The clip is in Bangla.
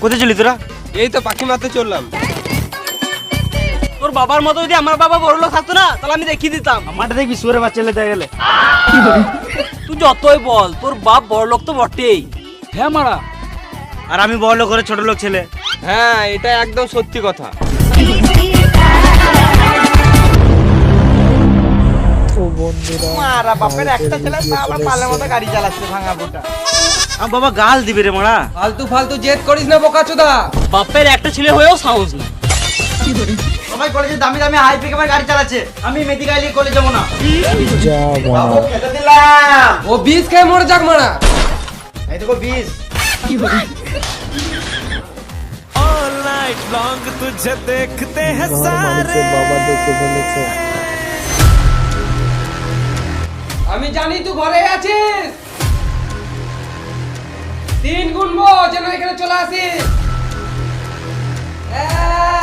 কোথায় চলি তোরা? এই তো পাখি মারতে চললাম। তোর বাবার মতো যদি আমার বাবা বড় লোক থাকতো না তাহলে আমি দেখিয়ে দিতাম। আমারটা দেখবি সুরে বাচ্চা লেতে গেলে। তুই যতই বল তোর বাপ বড় লোক তো বটেই। হ্যাঁ মারা, আর আমি বড় লোক করে ছোট লোক ছেলে। হ্যাঁ, এটা একদম সত্যি কথা। মারা বাপের একটা ছেলে তা আবার পালের মতো গাড়ি চালাচ্ছে ভাঙা ফুটা। আমার বাবা গাল দিবে রে মারা। ফালতু ফালতু জেদ করিস না বোকাচোদা। বাপের একটা ছেলে হয়েও সাহস না। সবাই কলেজে দামি দামি হাই পিক গাড়ি চালাচ্ছে, আমি মেদি গাইলি কলেজ যাবো না। বাবু খেতে দিলাম। ও বিষ খেয়ে মরে যাক মারা। এই দেখো 20। আমি জানি তুই ঘরে আছিস। 3 গুনবো যেন এখানে চলে আসিস। 1